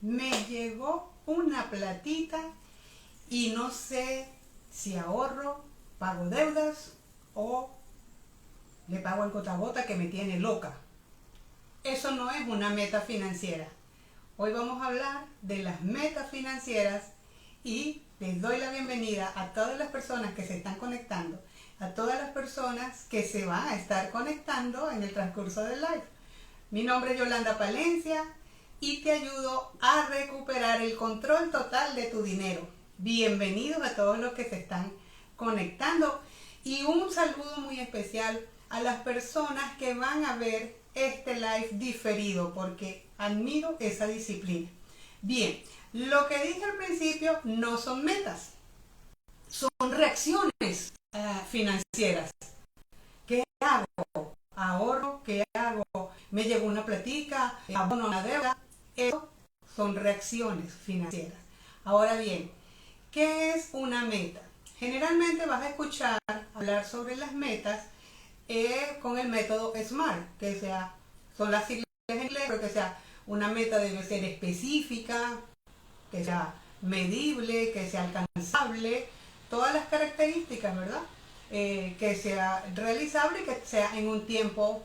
me llegó una platita y no sé si ahorro, pago deudas o le pago el gota a gota que me tiene loca. Eso no es una meta financiera. Hoy vamos a hablar de las metas financieras y les doy la bienvenida a todas las personas que se están conectando, a todas las personas que se van a estar conectando en el transcurso del live. Mi nombre es Yolanda Palencia y te ayudo a recuperar el control total de tu dinero. Bienvenidos a todos los que se están conectando y un saludo muy especial a las personas que van a ver este live diferido porque admiro esa disciplina. Bien, lo que dije al principio no son metas, son reacciones financieras. ¿Qué hago? ¿Ahorro? ¿Qué hago? ¿Me llegó una platica? ¿Abono una deuda? Eso son reacciones financieras. Ahora bien, ¿qué es una meta? Generalmente vas a escuchar hablar sobre las metas con el método SMART, que son las siglas en inglés, pero que sea una meta debe ser específica, que sea medible, que sea alcanzable, todas las características, ¿verdad? Que sea realizable y que sea en un tiempo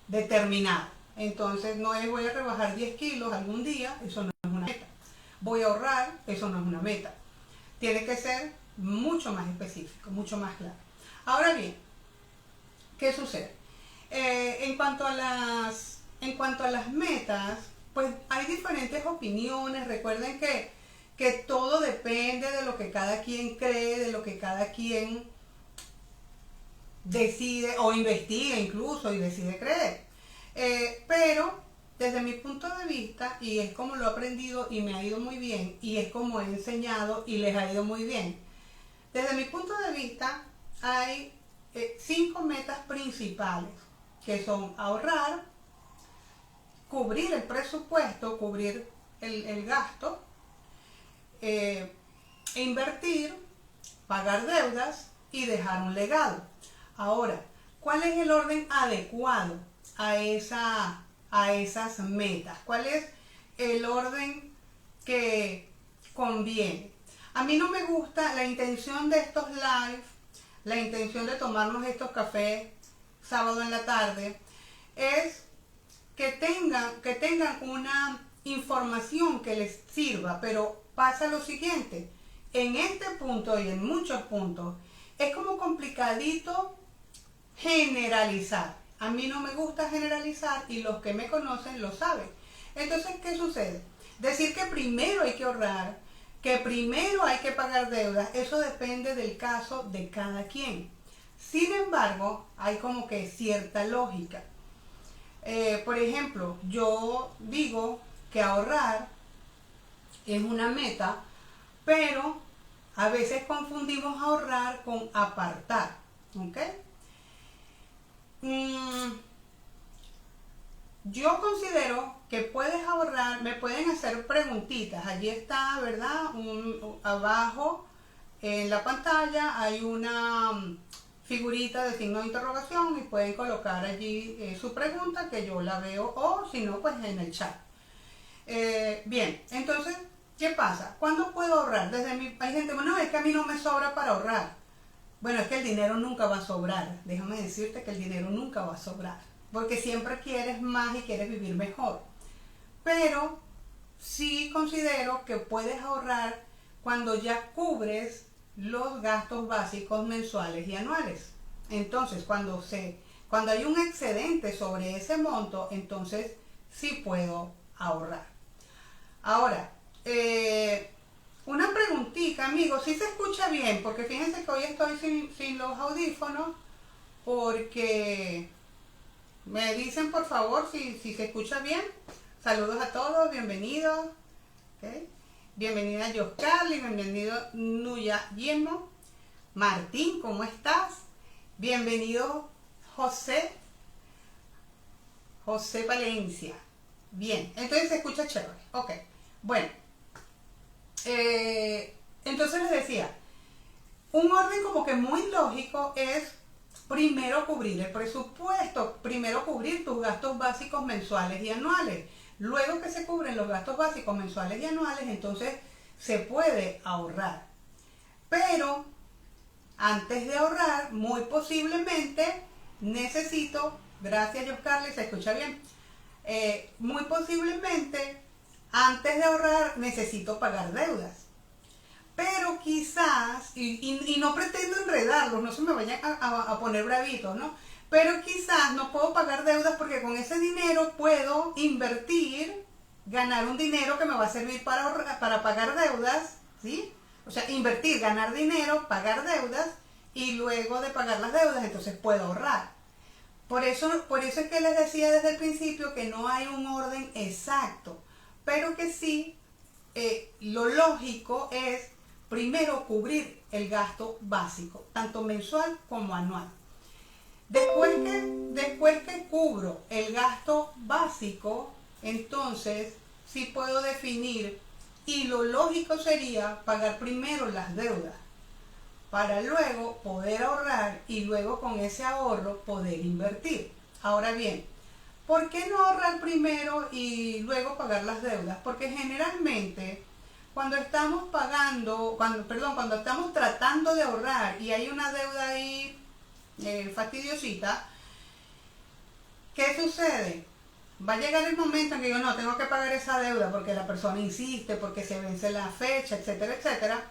determinado. Entonces no es voy a rebajar 10 kilos algún día, eso no es una meta. Voy a ahorrar, eso no es una meta. Tiene que ser mucho más específico, mucho más claro. Ahora bien, ¿qué sucede? En cuanto a las metas, pues hay diferentes opiniones. Recuerden que todo depende de lo que cada quien cree, de lo que cada quien decide o investiga incluso y decide creer. Pero desde mi punto de vista, y es como lo he aprendido y me ha ido muy bien, y es como he enseñado y les ha ido muy bien, desde mi punto de vista hay 5 metas principales, que son ahorrar, cubrir el presupuesto, cubrir el gasto, invertir, pagar deudas y dejar un legado. Ahora, ¿cuál es el orden adecuado a esas metas? ¿Cuál es el orden que conviene? A mí no me gusta la intención de estos live, la intención de tomarnos estos cafés sábado en la tarde, es que tengan una información que les sirva, pero pasa lo siguiente, en este punto y en muchos puntos, es como complicadito generalizar. A mí no me gusta generalizar y los que me conocen lo saben. Entonces, ¿qué sucede? Decir que primero hay que ahorrar, que primero hay que pagar deudas, eso depende del caso de cada quien. Sin embargo, hay como que cierta lógica. Por ejemplo, yo digo que ahorrar es una meta, pero a veces confundimos ahorrar con apartar, ¿ok? Yo considero que puedes ahorrar, me pueden hacer preguntitas, allí está, ¿verdad? Abajo en la pantalla hay una figurita de signo de interrogación y pueden colocar allí su pregunta que yo la veo o si no, pues en el chat. Bien, entonces, ¿qué pasa? ¿Cuándo puedo ahorrar? Hay gente, bueno, es que a mí no me sobra para ahorrar. Bueno, es que el dinero nunca va a sobrar. Déjame decirte que el dinero nunca va a sobrar. Porque siempre quieres más y quieres vivir mejor. Pero sí considero que puedes ahorrar cuando ya cubres los gastos básicos mensuales y anuales. Entonces, cuando hay un excedente sobre ese monto, entonces sí puedo ahorrar. Ahora, una preguntita, amigos, si se escucha bien, porque fíjense que hoy estoy sin los audífonos, porque me dicen por favor si se escucha bien. Saludos a todos, bienvenidos. ¿Okay? Bienvenida Yoscarly, bienvenido Nuya Yemo. Martín, ¿cómo estás? Bienvenido José Valencia. Bien, entonces se escucha chévere. Ok, bueno. Entonces les decía, un orden como que muy lógico es primero cubrir el presupuesto, primero cubrir tus gastos básicos mensuales y anuales, Luego que se cubren los gastos básicos mensuales y anuales, entonces se puede ahorrar. Pero antes de ahorrar, muy posiblemente necesito, gracias Yoscarly, se escucha bien, muy posiblemente antes de ahorrar necesito pagar deudas. Pero quizás, y no pretendo enredarlos, no se me vayan a poner bravitos, ¿no? Pero quizás no puedo pagar deudas porque con ese dinero puedo invertir, ganar un dinero que me va a servir para pagar deudas, ¿sí? O sea, invertir, ganar dinero, pagar deudas, y luego de pagar las deudas, entonces puedo ahorrar. Por eso es que les decía desde el principio que no hay un orden exacto, pero que sí, lo lógico es primero cubrir el gasto básico, tanto mensual como anual. Después que cubro el gasto básico, entonces sí puedo definir, y lo lógico sería pagar primero las deudas, para luego poder ahorrar y luego con ese ahorro poder invertir. Ahora bien, ¿por qué no ahorrar primero y luego pagar las deudas? Porque generalmente cuando estamos cuando estamos tratando de ahorrar y hay una deuda ahí fastidiosita, ¿qué sucede? Va a llegar el momento en que yo no tengo que pagar esa deuda porque la persona insiste, porque se vence la fecha, etcétera, etcétera.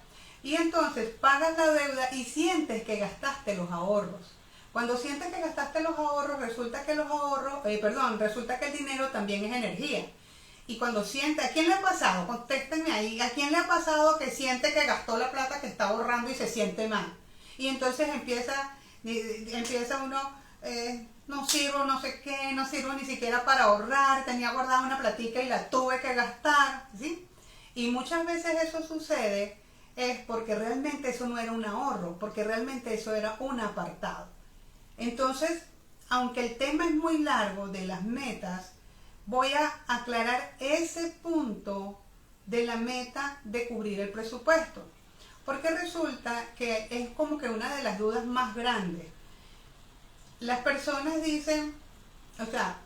Y entonces pagas la deuda y sientes que gastaste los ahorros. Cuando sientes que gastaste los ahorros, resulta que el dinero también es energía. Y cuando siente, ¿a quién le ha pasado? Contéstenme ahí, ¿a quién le ha pasado que siente que gastó la plata que está ahorrando y se siente mal? Y entonces empieza uno, no sirvo, no sé qué, no sirvo ni siquiera para ahorrar, tenía guardada una platica y la tuve que gastar, ¿sí? Y muchas veces eso sucede es porque realmente eso no era un ahorro, porque realmente eso era un apartado. Entonces, aunque el tema es muy largo de las metas, voy a aclarar ese punto de la meta de cubrir el presupuesto, porque resulta que es como que una de las dudas más grandes. Las personas dicen, o sea,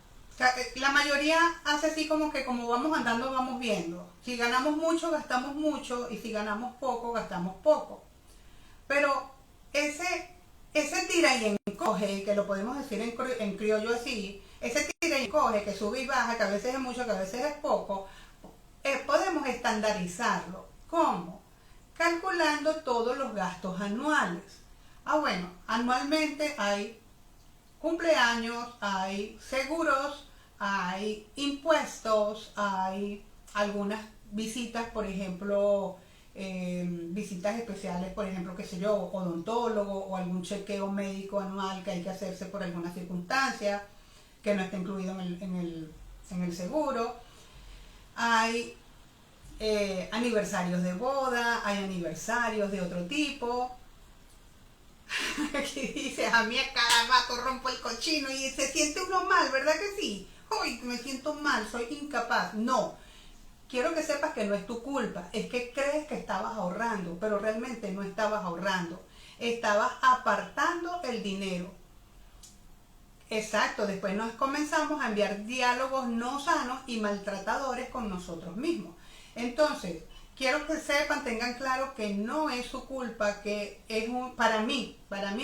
la mayoría hace así como que como vamos andando, vamos viendo. Si ganamos mucho, gastamos mucho, y si ganamos poco, gastamos poco. Pero ese tira y encoge, que lo podemos decir en criollo así, ese tira y encoge que sube y baja, que a veces es mucho, que a veces es poco, podemos estandarizarlo. ¿Cómo? Calculando todos los gastos anuales. Bueno, anualmente hay cumpleaños, hay seguros, hay impuestos, hay algunas visitas, por ejemplo, visitas especiales, por ejemplo, qué sé yo, odontólogo o algún chequeo médico anual que hay que hacerse por alguna circunstancia que no está incluido en el seguro. Hay aniversarios de boda, hay aniversarios de otro tipo. Aquí dice, a mí a cada rato rompo el cochino y se siente uno mal, ¿verdad que sí? Uy, me siento mal, soy incapaz. No, quiero que sepas que no es tu culpa, es que crees que estabas ahorrando, pero realmente no estabas ahorrando, estabas apartando el dinero. Exacto, después nos comenzamos a enviar diálogos no sanos y maltratadores con nosotros mismos. Entonces, quiero que sepan, tengan claro que no es su culpa, que es para mí,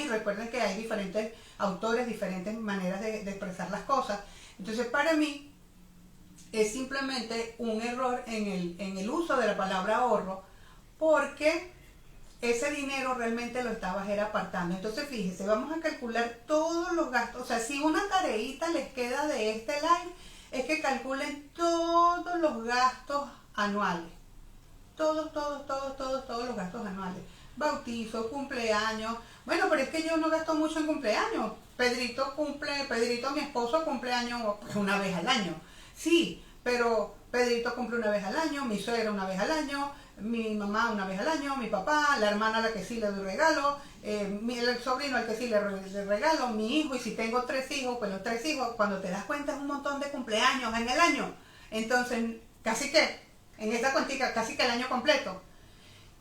recuerden que hay diferentes autores, diferentes maneras de expresar las cosas. Entonces, para mí, es simplemente un error en el uso de la palabra ahorro, porque ese dinero realmente lo estabas apartando. Entonces, fíjense, vamos a calcular todos los gastos. O sea, si una tareita les queda de este live, es que calculen todos los gastos anuales. Todos los gastos anuales. Bautizo, cumpleaños. Bueno, pero es que yo no gasto mucho en cumpleaños. Pedrito, mi esposo, cumpleaños una vez al año. Sí, pero Pedrito cumple una vez al año, mi suegra una vez al año, mi mamá una vez al año, mi papá, la hermana a la que sí le doy regalo, el sobrino al que sí le regalo, mi hijo, y si tengo 3 hijos, pues los 3 hijos, cuando te das cuenta es un montón de cumpleaños en el año. Entonces, casi que, en esta cuantica, casi que el año completo.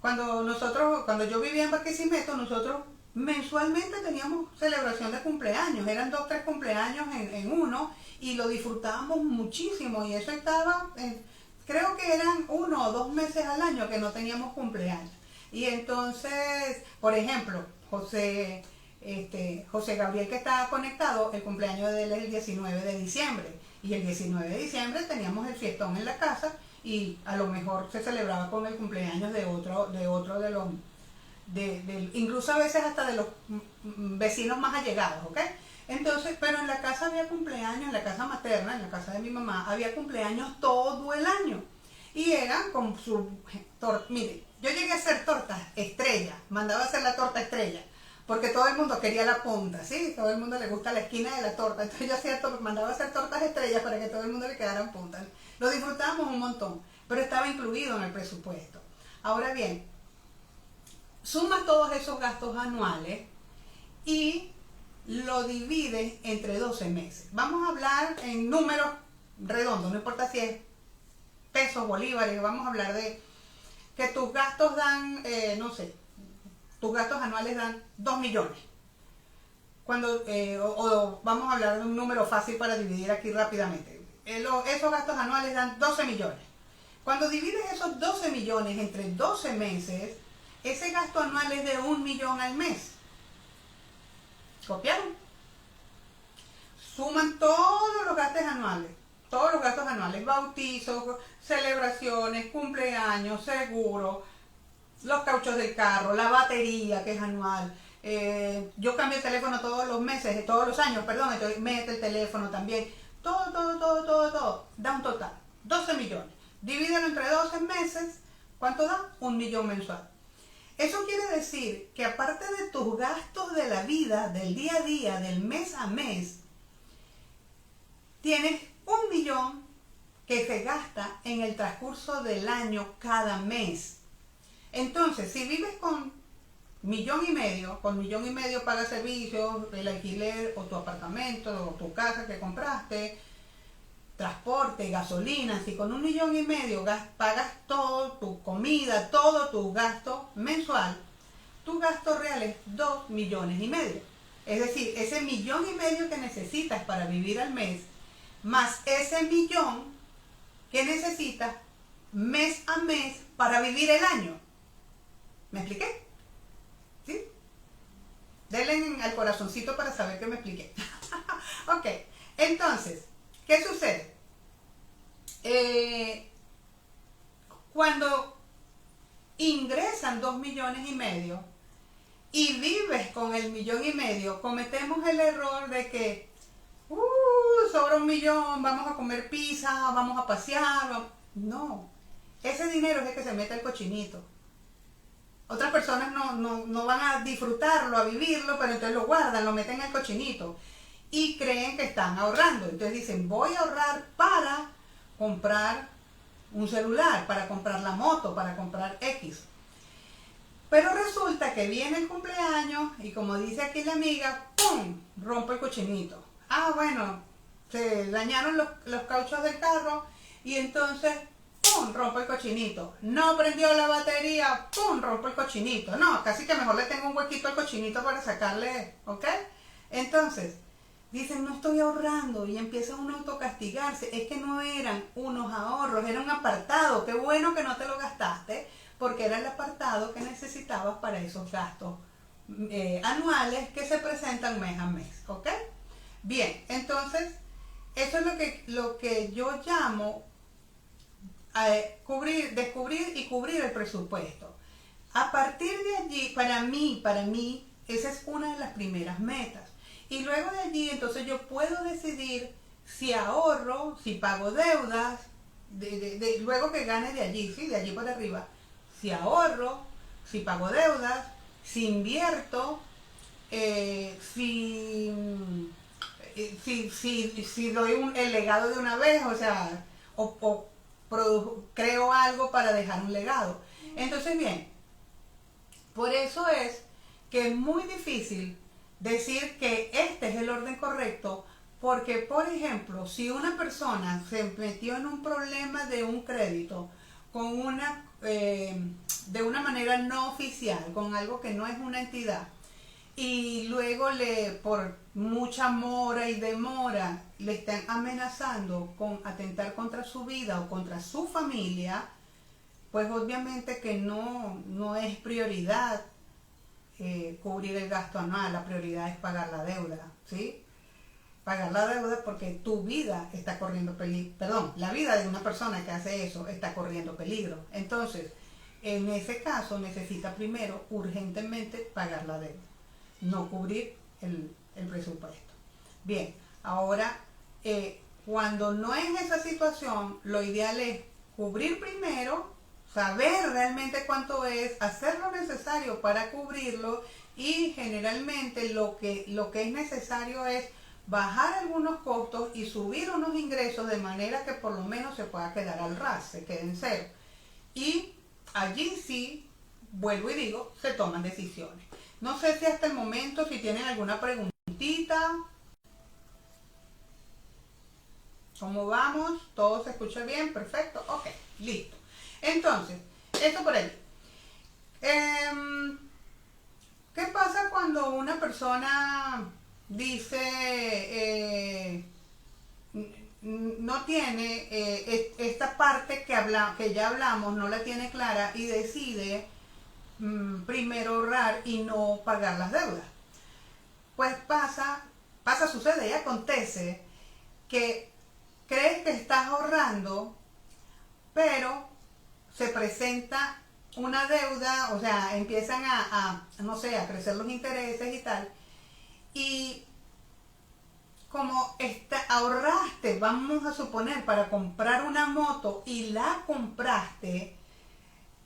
Cuando yo vivía en Barquisimeto, nosotros mensualmente teníamos celebración de cumpleaños, eran 2, 3 cumpleaños en uno, y lo disfrutábamos muchísimo, y eso estaba, creo que eran 1 o 2 meses al año que no teníamos cumpleaños. Y entonces, por ejemplo, José Gabriel, que está conectado, el cumpleaños de él es el 19 de diciembre, y el 19 de diciembre teníamos el fiestón en la casa, y a lo mejor se celebraba con el cumpleaños de otro de los, incluso a veces hasta de los vecinos más allegados, ¿ok? Entonces, pero en la casa había cumpleaños, en la casa materna, en la casa de mi mamá, había cumpleaños todo el año. Y eran con su mire, yo llegué a hacer tortas estrella, mandaba a hacer la torta estrella, porque todo el mundo quería la punta, ¿sí? Todo el mundo le gusta la esquina de la torta, entonces yo mandaba a hacer tortas estrellas para que todo el mundo le quedaran puntas. Lo disfrutábamos un montón, pero estaba incluido en el presupuesto. Ahora bien, sumas todos esos gastos anuales y lo divides entre 12 meses. Vamos a hablar en números redondos, no importa si es pesos, bolívares, vamos a hablar de que tus gastos dan, no sé, tus gastos anuales dan 2 millones. Cuando, o vamos a hablar de un número fácil para dividir aquí rápidamente. Esos gastos anuales dan 12 millones. Cuando divides esos 12 millones entre 12 meses, ese gasto anual es de 1 millón al mes. ¿Copiaron? Suman todos los gastos anuales, bautizos, celebraciones, cumpleaños, seguro, los cauchos del carro, la batería que es anual. Yo cambio el teléfono todos los meses, todos los años, perdón, entonces mete el teléfono también. Todo, da un total, 12 millones. Divídelo entre 12 meses, ¿cuánto da? 1 millón mensual. Eso quiere decir que aparte de tus gastos de la vida, del día a día, del mes a mes, tienes 1 millón que se gasta en el transcurso del año cada mes. Entonces, si vives con 1,5 millones, con 1,5 millones pagas servicios, el alquiler o tu apartamento o tu casa que compraste, transporte, gasolina, si con 1,5 millones pagas todo, tu comida, todo tu gasto mensual, tu gasto real es 2,5 millones. Es decir, ese 1,5 millones que necesitas para vivir al mes, más ese millón que necesitas mes a mes para vivir el año. ¿Me expliqué? ¿Sí? Denle al corazoncito para saber que me expliqué. Ok, entonces, ¿qué sucede? Cuando ingresan 2,5 millones y vives con el 1,5 millones, cometemos el error de que sobra 1 millón, vamos a comer pizza, vamos a pasear. No, ese dinero es el que se mete al cochinito. Otras personas no van a disfrutarlo, a vivirlo, pero entonces lo guardan, lo meten al cochinito y creen que están ahorrando. Entonces dicen, voy a ahorrar para comprar un celular, para comprar la moto, para comprar X. Pero resulta que viene el cumpleaños y, como dice aquí la amiga, ¡pum!, rompe el cochinito. Bueno, se dañaron los cauchos del carro y entonces ¡pum!, rompo el cochinito. No prendió la batería, ¡pum!, rompo el cochinito. No, casi que mejor le tengo un huequito al cochinito para sacarle, ¿ok? Entonces, dicen, no estoy ahorrando, y empieza uno a autocastigarse. Es que no eran unos ahorros, era un apartado. Qué bueno que no te lo gastaste, porque era el apartado que necesitabas para esos gastos anuales que se presentan mes a mes, ¿ok? Bien, entonces, eso es lo que yo llamo descubrir y cubrir el presupuesto. A partir de allí, para mí, esa es una de las primeras metas. Y luego de allí, entonces yo puedo decidir si ahorro, si pago deudas, luego que gane de allí, ¿sí? De allí para arriba. Si ahorro, si pago deudas, si invierto, si doy el legado de una vez, o sea, creo algo para dejar un legado. Entonces, bien, por eso es que es muy difícil decir que este es el orden correcto, porque, por ejemplo, si una persona se metió en un problema de un crédito de una manera no oficial, con algo que no es una entidad, y luego por mucha mora y demora le están amenazando con atentar contra su vida o contra su familia, pues obviamente que no es prioridad cubrir el gasto anual, la prioridad es pagar la deuda, ¿sí? Pagar la deuda porque tu vida está corriendo peligro, perdón, la vida de una persona que hace eso está corriendo peligro. Entonces, en ese caso necesita primero urgentemente pagar la deuda, no cubrir el presupuesto. Bien, ahora, cuando no es esa situación, lo ideal es cubrir primero, saber realmente cuánto es, hacer lo necesario para cubrirlo y generalmente lo que es necesario es bajar algunos costos y subir unos ingresos de manera que por lo menos se pueda quedar al ras, se quede en cero. Y allí sí, vuelvo y digo, se toman decisiones. No sé si hasta el momento, si tienen alguna preguntita. ¿Cómo vamos? ¿Todo se escucha bien? Perfecto. Ok, listo. Entonces, esto por ahí. ¿Qué pasa cuando una persona dice no tiene esta parte que ya hablamos, no la tiene clara y decide primero ahorrar y no pagar las deudas? Pues sucede y acontece que crees que estás ahorrando, pero se presenta una deuda, o sea, empiezan no sé, a crecer los intereses y tal, y como ahorraste, vamos a suponer, para comprar una moto y la compraste,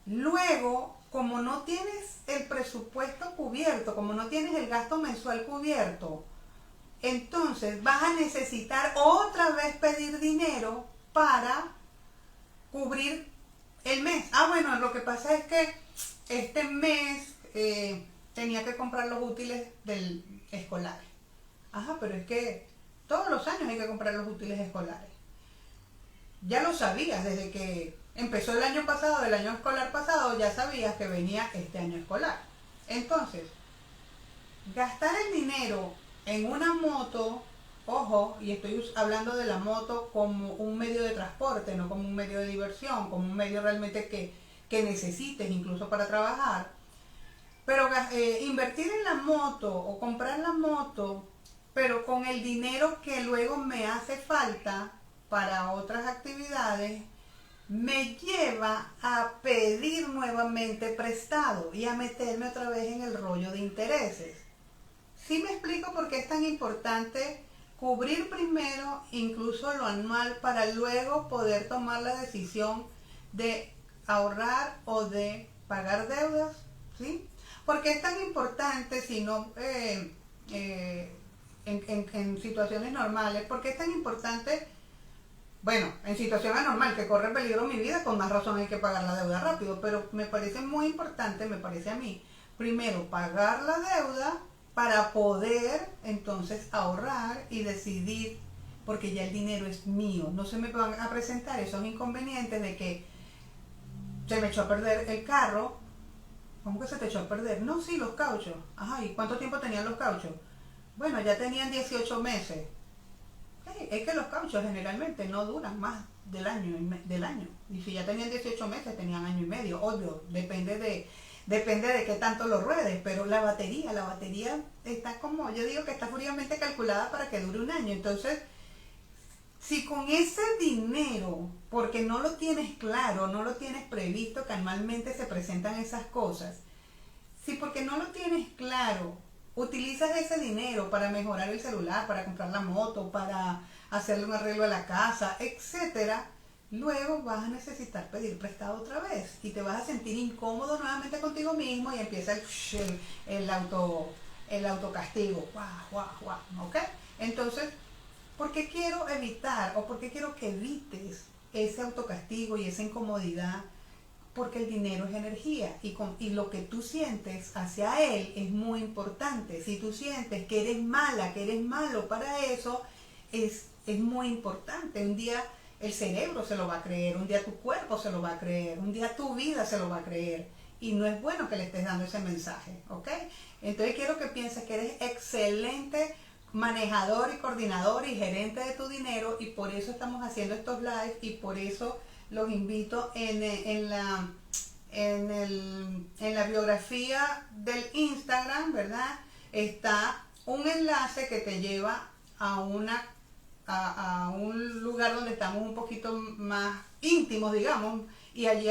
luego, como no tienes el presupuesto cubierto, como no tienes el gasto mensual cubierto, entonces vas a necesitar otra vez pedir dinero para cubrir el mes. Bueno, lo que pasa es que este mes tenía que comprar los útiles del escolar. Pero es que todos los años hay que comprar los útiles escolares. Ya lo sabías desde que empezó el año pasado, del año escolar pasado, ya sabías que venía este año escolar. Entonces, gastar el dinero en una moto, ojo, y estoy hablando de la moto como un medio de transporte, no como un medio de diversión, como un medio realmente que necesites incluso para trabajar. Pero invertir en la moto o comprar la moto, pero con el dinero que luego me hace falta para otras actividades, me lleva a pedir nuevamente prestado y a meterme otra vez en el rollo de intereses. ¿Sí me explico por qué es tan importante cubrir primero incluso lo anual para luego poder tomar la decisión de ahorrar o de pagar deudas? ¿Sí? Porque es tan importante, si no en situaciones normales, porque es tan importante, bueno, en situación anormal que corre peligro mi vida, con más razón hay que pagar la deuda rápido, pero me parece muy importante, me parece a mí, primero pagar la deuda para poder entonces ahorrar y decidir, porque ya el dinero es mío, no se me van a presentar esos inconvenientes de que se me echó a perder el carro. ¿Cómo que se te echó a perder? No, sí, los cauchos. ¿Y cuánto tiempo tenían los cauchos? Bueno, ya tenían 18 meses. Es que los cauchos generalmente no duran más del año. Y si ya tenían 18 meses, tenían año y medio. Obvio, depende de qué tanto lo ruedes. Pero la batería está como, yo digo que está fríamente calculada para que dure un año. Entonces, si con ese dinero, porque no lo tienes claro, no lo tienes previsto, que anualmente se presentan esas cosas, si porque no lo tienes claro, utilizas ese dinero para mejorar el celular, para comprar la moto, para hacerle un arreglo a la casa, etcétera, luego vas a necesitar pedir prestado otra vez y te vas a sentir incómodo nuevamente contigo mismo y empieza el autocastigo. ¿Ok? Entonces, ¿por qué quiero evitar o por qué quiero que evites ese autocastigo y esa incomodidad? Porque el dinero es energía y lo que tú sientes hacia él es muy importante. Si tú sientes que eres mala, que eres malo para eso, es muy importante. Un día el cerebro se lo va a creer, un día tu cuerpo se lo va a creer, un día tu vida se lo va a creer. y no es bueno que le estés dando ese mensaje, ¿ok? Entonces quiero que pienses que eres excelente manejador y coordinador y gerente de tu dinero, y por eso estamos haciendo estos live, y por eso los invito en la biografía del Instagram, ¿verdad? Está un enlace que te lleva a un lugar donde estamos un poquito más íntimos, digamos, y allí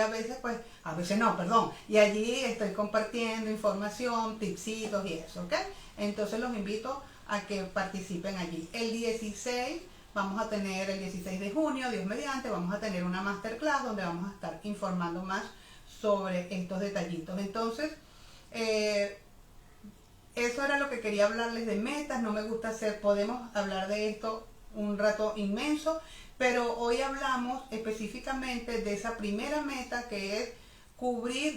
y allí estoy compartiendo información, tipsitos y eso, ¿ok? Entonces los invito a que participen allí. El 16 el 16 de junio, Dios mediante, vamos a tener una masterclass donde vamos a estar informando más sobre estos detallitos. Entonces, eso era lo que quería hablarles de metas. No me gusta podemos hablar de esto un rato inmenso, pero hoy hablamos específicamente de esa primera meta, que es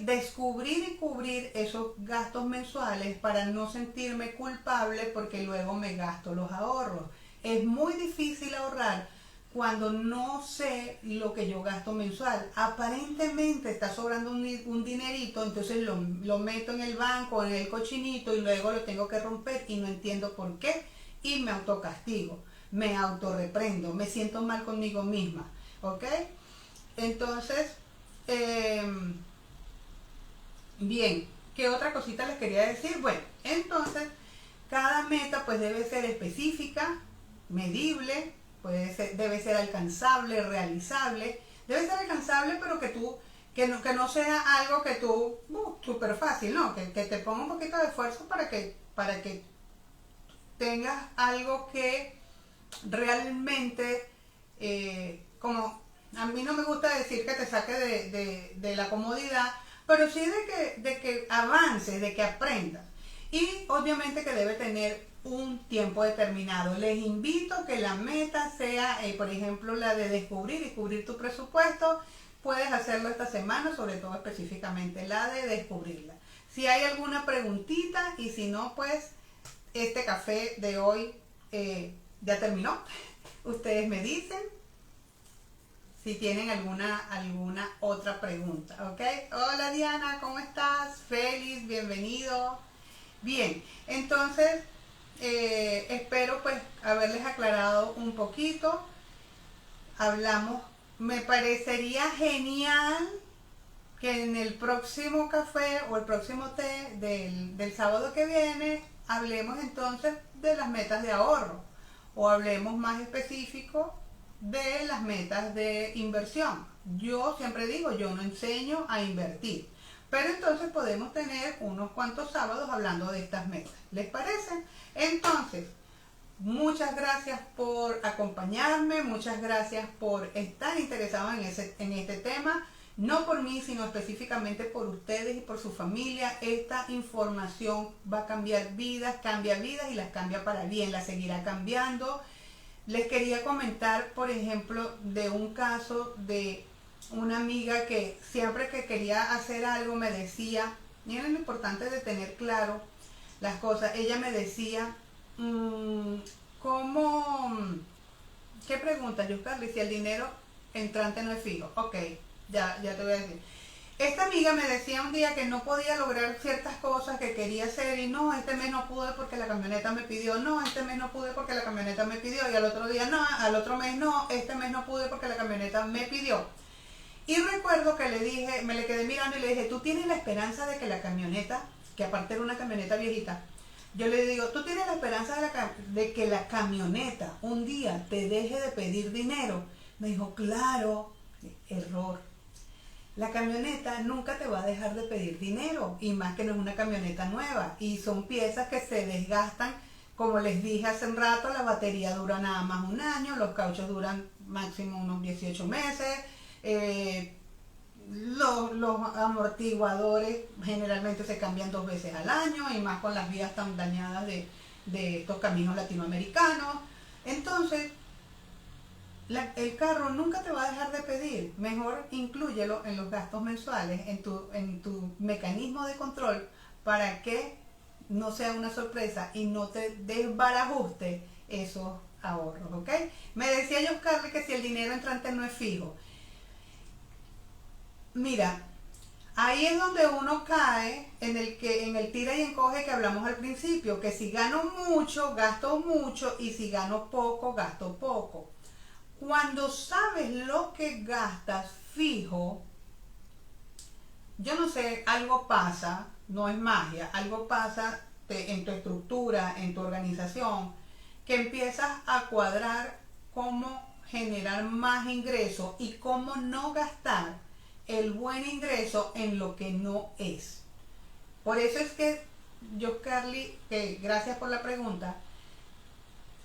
descubrir y cubrir esos gastos mensuales para no sentirme culpable porque luego me gasto los ahorros. Es muy difícil ahorrar cuando no sé lo que yo gasto mensual. Aparentemente está sobrando un dinerito, entonces lo meto en el banco, en el cochinito, y luego lo tengo que romper y no entiendo por qué, y me autocastigo, me autorreprendo, me siento mal conmigo misma, ¿ok? Entonces, bien, ¿qué otra cosita les quería decir? Bueno, entonces, cada meta pues debe ser específica, medible, debe ser alcanzable, realizable. Debe ser alcanzable, pero que no sea algo que tú, súper fácil, ¿no? Que te ponga un poquito de esfuerzo para que tengas algo que realmente, como a mí no me gusta decir que te saque de la comodidad, pero sí de que avances, de que aprendas. Y obviamente que debe tener un tiempo determinado. Les invito a que la meta sea, por ejemplo, la de descubrir y cubrir tu presupuesto. Puedes hacerlo esta semana, sobre todo específicamente la de descubrirla. Si hay alguna preguntita, y si no, pues este café de hoy ya terminó. Ustedes me dicen si tienen alguna otra pregunta, ¿ok? Hola Diana, ¿cómo estás? Feliz, bienvenido. Bien, entonces espero pues haberles aclarado un poquito. Me parecería genial que en el próximo café o el próximo té del sábado que viene hablemos entonces de las metas de ahorro, o hablemos más específico de las metas de inversión. Yo siempre digo, yo no enseño a invertir, pero entonces podemos tener unos cuantos sábados hablando de estas metas. ¿Les parece? Entonces, muchas gracias por acompañarme, muchas gracias por estar interesados en este tema. No por mí, sino específicamente por ustedes y por su familia. Esta información va a cambiar vidas, cambia vidas y las cambia para bien, las seguirá cambiando. Les quería comentar, por ejemplo, de un caso de una amiga que siempre que quería hacer algo me decía, miren lo importante de tener claro las cosas. Ella me decía, ¿qué pregunta, Yuscarly? Si el dinero entrante no es fijo. Ok, ya te voy a decir. Esta amiga me decía un día que no podía lograr ciertas cosas que quería hacer, y no, este mes no pude porque la camioneta me pidió, no, este mes no pude porque la camioneta me pidió, y al otro día no, al otro mes no, este mes no pude porque la camioneta me pidió. Y recuerdo que le dije, me le quedé mirando y le dije, tú tienes la esperanza de que la camioneta, que aparte era una camioneta viejita, yo le digo, tú tienes la esperanza de que la camioneta un día te deje de pedir dinero. Me dijo, claro. Error. La camioneta nunca te va a dejar de pedir dinero, y más que no es una camioneta nueva, y son piezas que se desgastan. Como les dije hace un rato, la batería dura nada más un año, los cauchos duran máximo unos 18 meses, los amortiguadores generalmente se cambian 2 veces al año, y más con las vías tan dañadas de estos caminos latinoamericanos. Entonces, el carro nunca te va a dejar de pedir. Mejor inclúyelo en los gastos mensuales, en tu mecanismo de control, para que no sea una sorpresa y no te desbarajuste esos ahorros, ¿ok? Me decía yo, Carly, que si el dinero entrante no es fijo. Mira, Ahí es donde uno cae en el tira y encoge que hablamos al principio, que si gano mucho, gasto mucho, y si gano poco, gasto poco. Cuando sabes lo que gastas fijo, yo no sé, algo pasa, no es magia, algo pasa en tu estructura, en tu organización, que empiezas a cuadrar cómo generar más ingresos y cómo no gastar el buen ingreso en lo que no es. Por eso es que yo, Carly, gracias por la pregunta,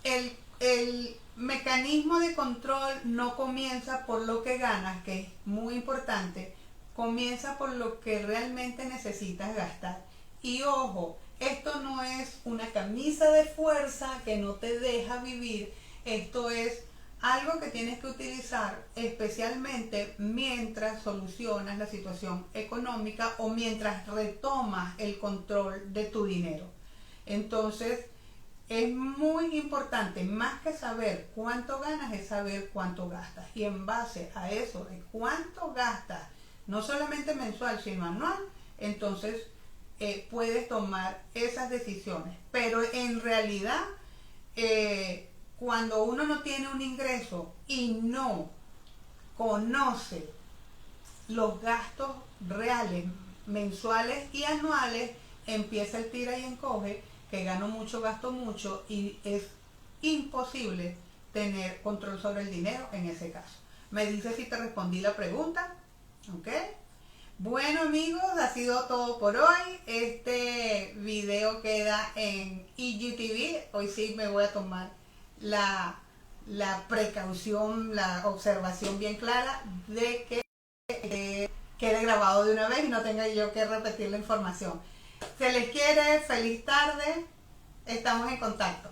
el mecanismo de control no comienza por lo que ganas, que es muy importante, comienza por lo que realmente necesitas gastar. Y ojo, esto no es una camisa de fuerza que no te deja vivir, esto es algo que tienes que utilizar especialmente mientras solucionas la situación económica o mientras retomas el control de tu dinero. Entonces, es muy importante, más que saber cuánto ganas, es saber cuánto gastas. Y en base a eso, de cuánto gastas, no solamente mensual, sino anual, entonces puedes tomar esas decisiones. Pero en realidad, cuando uno no tiene un ingreso y no conoce los gastos reales, mensuales y anuales, empieza el tira y encoge, que gano mucho, gasto mucho, y es imposible tener control sobre el dinero en ese caso. Me dices si te respondí la pregunta, ¿ok? Bueno amigos, ha sido todo por hoy. Este video queda en IGTV. Hoy sí me voy a tomar la precaución, la observación bien clara de que quede grabado de una vez y no tenga yo que repetir la información. Se les quiere, feliz tarde, estamos en contacto.